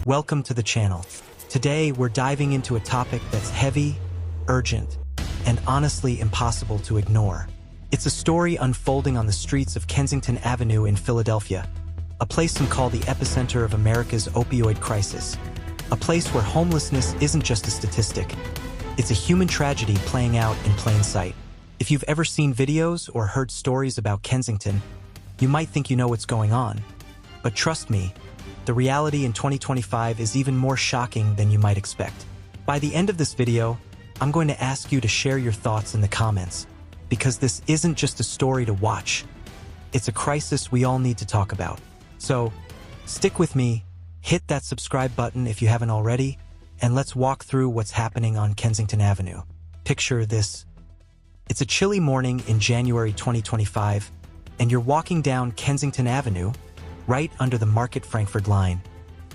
Welcome to the channel. Today, we're diving into a topic that's heavy, urgent, and honestly impossible to ignore. It's a story unfolding on the streets of Kensington Avenue in Philadelphia, a place some call the epicenter of America's opioid crisis. A place where homelessness isn't just a statistic. It's a human tragedy playing out in plain sight. If you've ever seen videos or heard stories about Kensington, you might think you know what's going on. But trust me, the reality in 2025 is even more shocking than you might expect. By the end of this video, I'm going to ask you to share your thoughts in the comments, because this isn't just a story to watch. It's a crisis we all need to talk about. So, stick with me, hit that subscribe button if you haven't already, and let's walk through what's happening on Kensington Avenue. Picture this. It's a chilly morning in January 2025, and you're walking down Kensington Avenue, right under the Market Frankford line,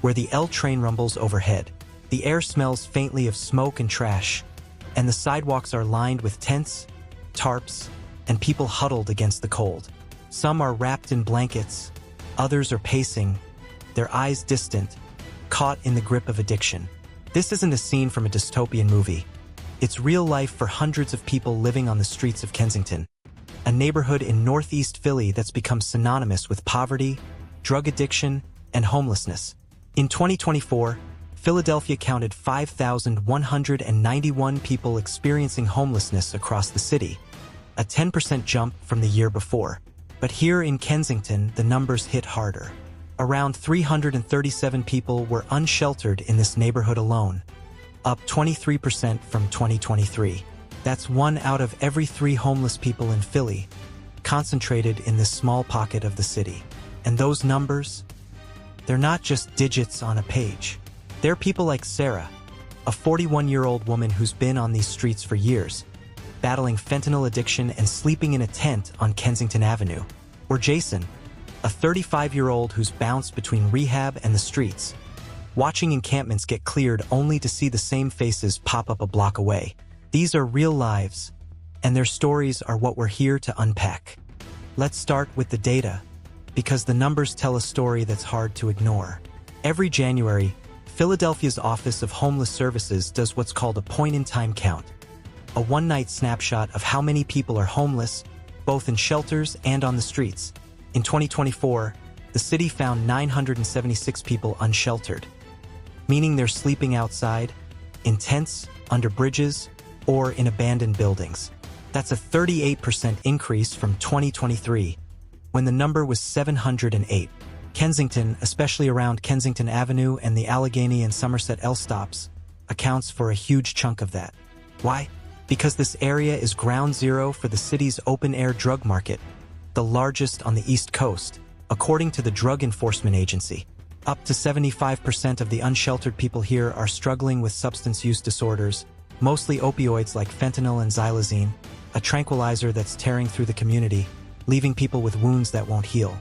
where the L train rumbles overhead. The air smells faintly of smoke and trash, and the sidewalks are lined with tents, tarps, and people huddled against the cold. Some are wrapped in blankets, others are pacing, their eyes distant, caught in the grip of addiction. This isn't a scene from a dystopian movie. It's real life for hundreds of people living on the streets of Kensington, a neighborhood in northeast Philly that's become synonymous with poverty, drug addiction, and homelessness. In 2024, Philadelphia counted 5,191 people experiencing homelessness across the city, a 10% jump from the year before. But here in Kensington, the numbers hit harder. Around 337 people were unsheltered in this neighborhood alone, up 23% from 2023. That's 1 out of every 3 homeless people in Philly, concentrated in this small pocket of the city. And those numbers, they're not just digits on a page. They're people like Sarah, a 41-year-old woman who's been on these streets for years, battling fentanyl addiction and sleeping in a tent on Kensington Avenue. Or Jason, a 35-year-old who's bounced between rehab and the streets, watching encampments get cleared only to see the same faces pop up a block away. These are real lives, and their stories are what we're here to unpack. Let's start with the data, because the numbers tell a story that's hard to ignore. Every January, Philadelphia's Office of Homeless Services does what's called a point-in-time count, a one-night snapshot of how many people are homeless, both in shelters and on the streets. In 2024, the city found 976 people unsheltered, meaning they're sleeping outside, in tents, under bridges, or in abandoned buildings. That's a 38% increase from 2023, when the number was 708. Kensington, especially around Kensington Avenue and the Allegheny and Somerset L stops, accounts for a huge chunk of that. Why? Because this area is ground zero for the city's open-air drug market, the largest on the East Coast, according to the Drug Enforcement Agency. Up to 75% of the unsheltered people here are struggling with substance use disorders, mostly opioids like fentanyl and xylazine, a tranquilizer that's tearing through the community, leaving people with wounds that won't heal.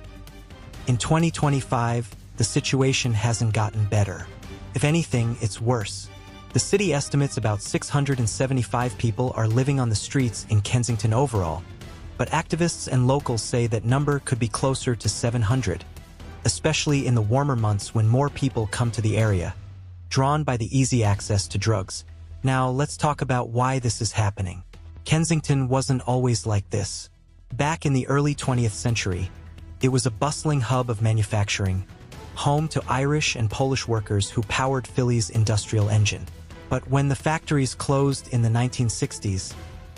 In 2025, the situation hasn't gotten better. If anything, it's worse. The city estimates about 675 people are living on the streets in Kensington overall, but activists and locals say that number could be closer to 700, especially in the warmer months when more people come to the area, drawn by the easy access to drugs. Now, let's talk about why this is happening. Kensington wasn't always like this. Back in the early 20th century, it was a bustling hub of manufacturing, home to Irish and Polish workers who powered Philly's industrial engine. But when the factories closed in the 1960s,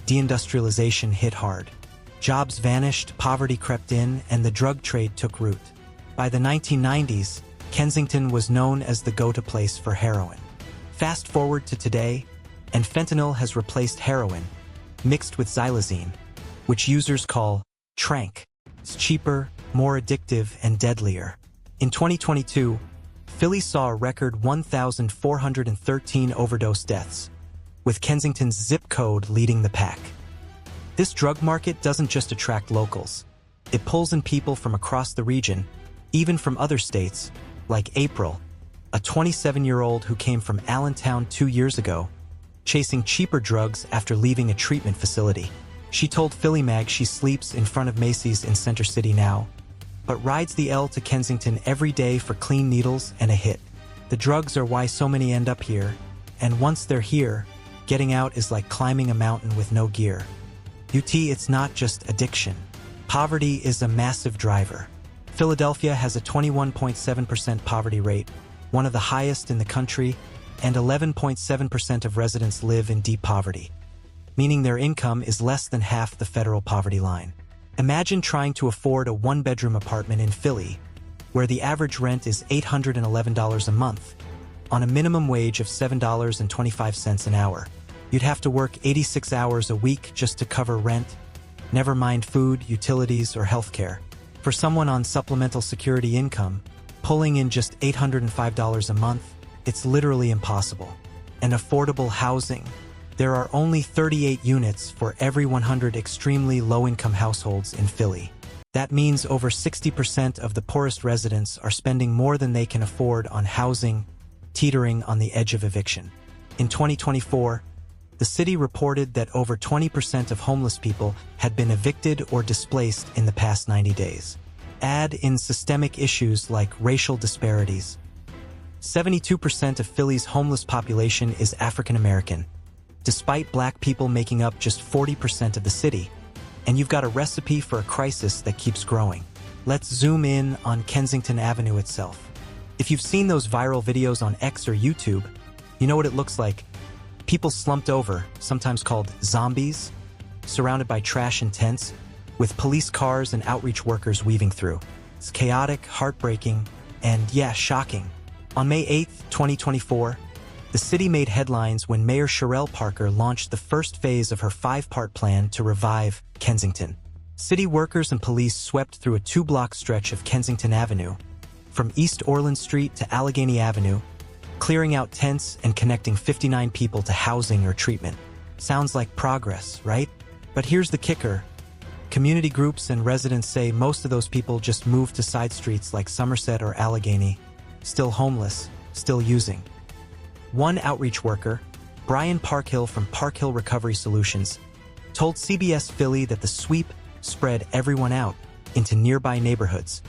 deindustrialization hit hard. Jobs vanished, poverty crept in, and the drug trade took root. By the 1990s, Kensington was known as the go-to place for heroin. Fast forward to today, and fentanyl has replaced heroin, mixed with xylazine, which users call tranq. It's cheaper, more addictive, and deadlier. In 2022, Philly saw a record 1,413 overdose deaths, with Kensington's zip code leading the pack. This drug market doesn't just attract locals. It pulls in people from across the region, even from other states, like April, a 27-year-old who came from Allentown 2 years ago, chasing cheaper drugs after leaving a treatment facility. She told Philly Mag she sleeps in front of Macy's in Center City now, but rides the L to Kensington every day for clean needles and a hit. The drugs are why so many end up here, and once they're here, getting out is like climbing a mountain with no gear. It's not just addiction. Poverty is a massive driver. Philadelphia has a 21.7% poverty rate, one of the highest in the country, and 11.7% of residents live in deep poverty, meaning their income is less than half the federal poverty line. Imagine trying to afford a one-bedroom apartment in Philly, where the average rent is $811 a month, on a minimum wage of $7.25 an hour. You'd have to work 86 hours a week just to cover rent, never mind food, utilities, or healthcare. For someone on supplemental security income, pulling in just $805 a month, it's literally impossible. And affordable housing. There are only 38 units for every 100 extremely low-income households in Philly. That means over 60% of the poorest residents are spending more than they can afford on housing, teetering on the edge of eviction. In 2024, the city reported that over 20% of homeless people had been evicted or displaced in the past 90 days. Add in systemic issues like racial disparities. 72% of Philly's homeless population is African American, despite black people making up just 40% of the city. And you've got a recipe for a crisis that keeps growing. Let's zoom in on Kensington Avenue itself. If you've seen those viral videos on X or YouTube, you know what it looks like. People slumped over, sometimes called zombies, surrounded by trash and tents, with police cars and outreach workers weaving through. It's chaotic, heartbreaking, and shocking. On May 8, 2024, the city made headlines when Mayor Sherelle Parker launched the first phase of her 5-part plan to revive Kensington. City workers and police swept through a 2-block stretch of Kensington Avenue, from East Orland Street to Allegheny Avenue, clearing out tents and connecting 59 people to housing or treatment. Sounds like progress, right? But here's the kicker. Community groups and residents say most of those people just moved to side streets like Somerset or Allegheny, still homeless, still using. One outreach worker, Brian Parkhill from Parkhill Recovery Solutions, told CBS Philly that the sweep spread everyone out into nearby neighborhoods,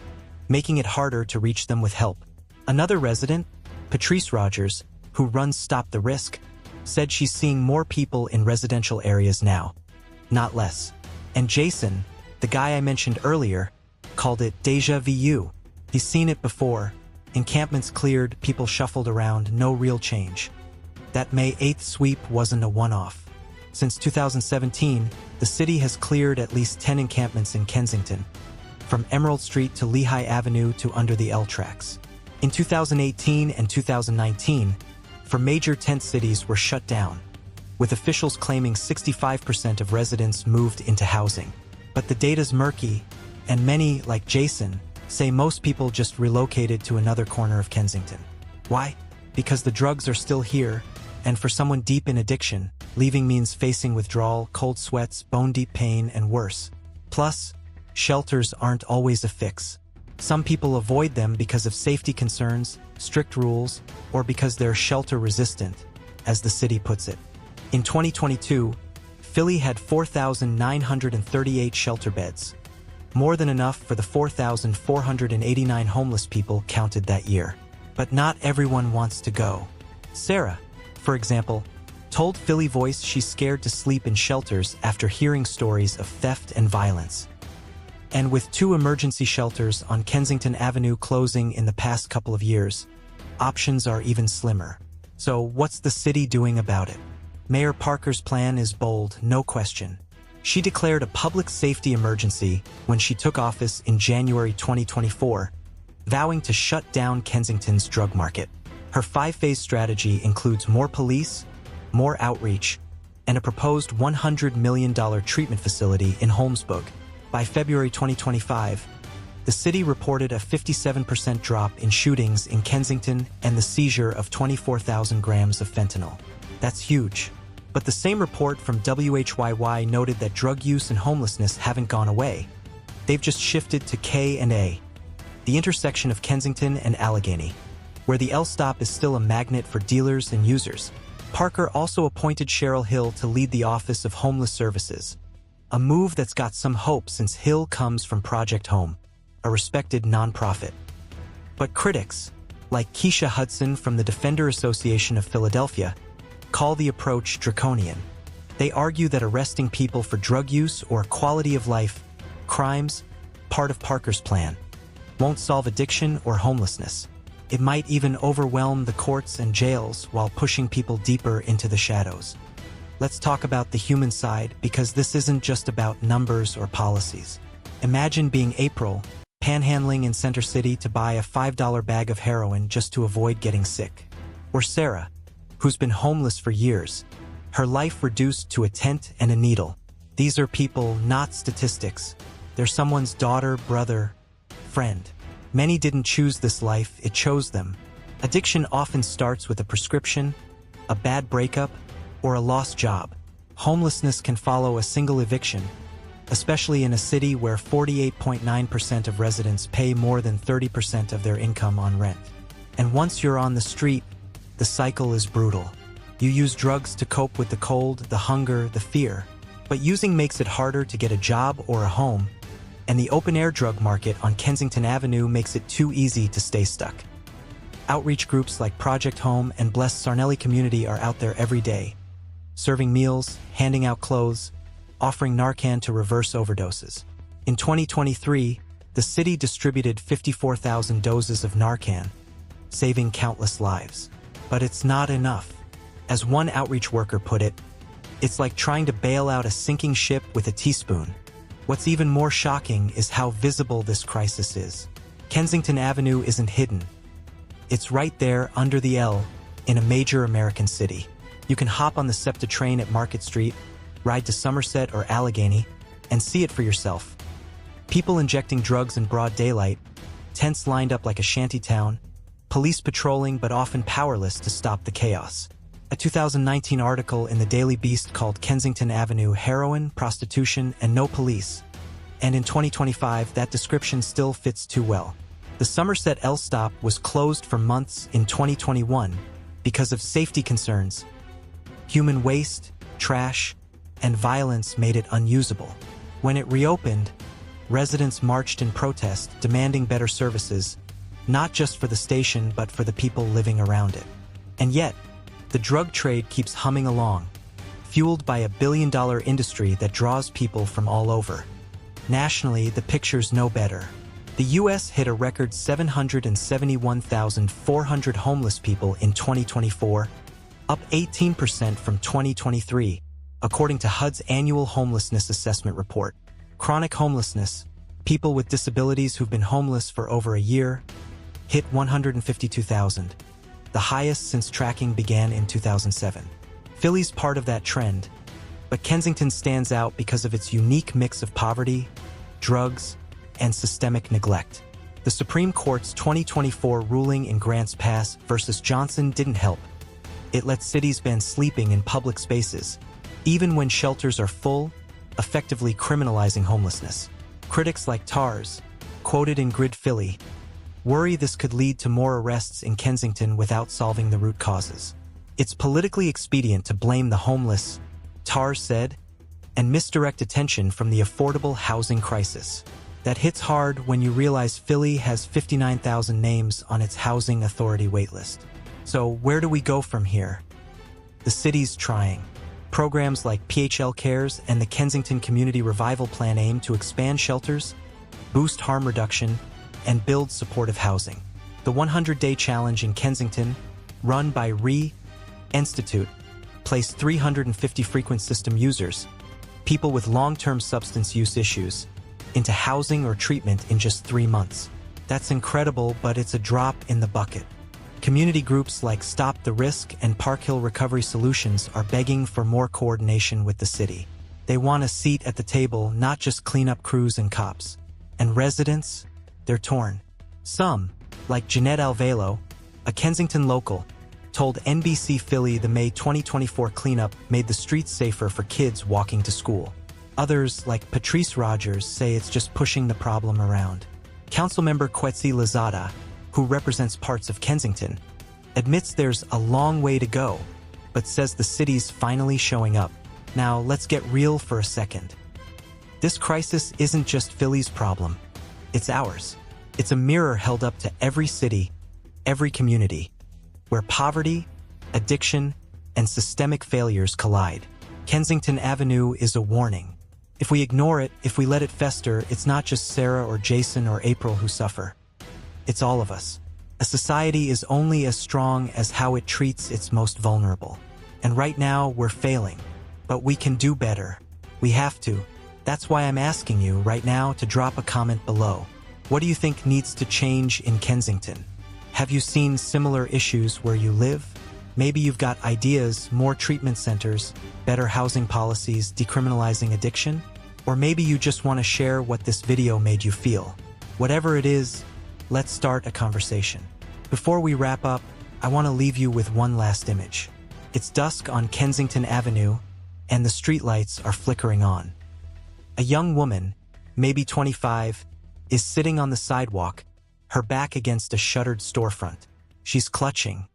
making it harder to reach them with help. Another resident, Patrice Rogers, who runs Stop the Risk, said she's seeing more people in residential areas now, not less. And Jason, the guy I mentioned earlier, called it déjà vu. He's seen it before. Encampments cleared, people shuffled around, no real change. That May 8th sweep wasn't a one-off. Since 2017, the city has cleared at least 10 encampments in Kensington, from Emerald Street to Lehigh Avenue to under the L tracks. In 2018 and 2019, for major tent cities were shut down, with officials claiming 65% of residents moved into housing. But the data's murky, and many, like Jason, say most people just relocated to another corner of Kensington. Why? Because the drugs are still here, and for someone deep in addiction, leaving means facing withdrawal, cold sweats, bone-deep pain, and worse. Plus, shelters aren't always a fix. Some people avoid them because of safety concerns, strict rules, or because they're shelter-resistant, as the city puts it. In 2022, Philly had 4,938 shelter beds, more than enough for the 4,489 homeless people counted that year. But not everyone wants to go. Sarah, for example, told Philly Voice she's scared to sleep in shelters after hearing stories of theft and violence. And with 2 emergency shelters on Kensington Avenue closing in the past couple of years, options are even slimmer. So what's the city doing about it? Mayor Parker's plan is bold, no question. She declared a public safety emergency when she took office in January 2024, vowing to shut down Kensington's drug market. Her 5-phase strategy includes more police, more outreach, and a proposed $100 million treatment facility in Holmesburg. By February 2025, the city reported a 57% drop in shootings in Kensington and the seizure of 24,000 grams of fentanyl. That's huge. But the same report from WHYY noted that drug use and homelessness haven't gone away. They've just shifted to K and A, the intersection of Kensington and Allegheny, where the L stop is still a magnet for dealers and users. Parker also appointed Cheryl Hill to lead the Office of Homeless Services, a move that's got some hope since Hill comes from Project Home, a respected nonprofit. But critics, like Keisha Hudson from the Defender Association of Philadelphia, call the approach draconian. They argue that arresting people for drug use or quality of life crimes, part of Parker's plan, won't solve addiction or homelessness. It might even overwhelm the courts and jails while pushing people deeper into the shadows. Let's talk about the human side, because this isn't just about numbers or policies. Imagine being April, panhandling in Center City to buy a $5 bag of heroin just to avoid getting sick. Or Sarah, who's been homeless for years, her life reduced to a tent and a needle. These are people, not statistics. They're someone's daughter, brother, friend. Many didn't choose this life, it chose them. Addiction often starts with a prescription, a bad breakup, or a lost job. Homelessness can follow a single eviction, especially in a city where 48.9% of residents pay more than 30% of their income on rent. And once you're on the street, the cycle is brutal. You use drugs to cope with the cold, the hunger, the fear. But using makes it harder to get a job or a home, and the open-air drug market on Kensington Avenue makes it too easy to stay stuck. Outreach groups like Project Home and Blessed Sarnelli Community are out there every day, serving meals, handing out clothes, offering Narcan to reverse overdoses. In 2023, the city distributed 54,000 doses of Narcan, saving countless lives. But it's not enough. As one outreach worker put it, it's like trying to bail out a sinking ship with a teaspoon. What's even more shocking is how visible this crisis is. Kensington Avenue isn't hidden. It's right there under the L in a major American city. You can hop on the SEPTA train at Market Street, ride to Somerset or Allegheny, and see it for yourself. People injecting drugs in broad daylight, tents lined up like a shantytown, police patrolling but often powerless to stop the chaos. A 2019 article in the Daily Beast called Kensington Avenue Heroin, Prostitution, and No Police. And in 2025, that description still fits too well. The Somerset L stop was closed for months in 2021 because of safety concerns. Human waste, trash, and violence made it unusable. When it reopened, residents marched in protest, demanding better services, not just for the station but for the people living around it. And yet, the drug trade keeps humming along, fueled by a billion-dollar industry that draws people from all over. Nationally, the picture's no better. The U.S. hit a record 771,400 homeless people in 2024, up 18% from 2023, according to HUD's annual homelessness assessment report. Chronic homelessness, people with disabilities who've been homeless for over a year, hit 152,000. The highest since tracking began in 2007. Philly's part of that trend, but Kensington stands out because of its unique mix of poverty, drugs, and systemic neglect. The Supreme Court's 2024 ruling in Grants Pass versus Johnson didn't help. It let cities ban sleeping in public spaces, even when shelters are full, effectively criminalizing homelessness. Critics like TARS, quoted in Grid Philly, worry this could lead to more arrests in Kensington without solving the root causes. It's politically expedient to blame the homeless, TARS said, and misdirect attention from the affordable housing crisis. That hits hard when you realize Philly has 59,000 names on its housing authority waitlist. So where do we go from here? The city's trying. Programs like PHL Cares and the Kensington Community Revival Plan aim to expand shelters, boost harm reduction, and build supportive housing. The 100-Day Challenge in Kensington, run by Institute, placed 350 frequent system users, people with long-term substance use issues, into housing or treatment in just 3 months. That's incredible, but it's a drop in the bucket. Community groups like Stop the Risk and Park Hill Recovery Solutions are begging for more coordination with the city. They want a seat at the table, not just cleanup crews and cops. And residents? They're torn. Some, like Jeanette Alvelo, a Kensington local, told NBC Philly the May 2024 cleanup made the streets safer for kids walking to school. Others, like Patrice Rogers, say it's just pushing the problem around. Councilmember Quetzi Lozada, who represents parts of Kensington, admits there's a long way to go, but says the city's finally showing up. Now, let's get real for a second. This crisis isn't just Philly's problem. It's ours. It's a mirror held up to every city, every community, where poverty, addiction, and systemic failures collide. Kensington Avenue is a warning. If we ignore it, if we let it fester, it's not just Sarah or Jason or April who suffer. It's all of us. A society is only as strong as how it treats its most vulnerable. And right now, we're failing. But we can do better. We have to. That's why I'm asking you right now to drop a comment below. What do you think needs to change in Kensington? Have you seen similar issues where you live? Maybe you've got ideas, more treatment centers, better housing policies, decriminalizing addiction? Or maybe you just want to share what this video made you feel. Whatever it is, let's start a conversation. Before we wrap up, I want to leave you with one last image. It's dusk on Kensington Avenue, and the streetlights are flickering on. A young woman, maybe 25, is sitting on the sidewalk, her back against a shuttered storefront. She's clutching,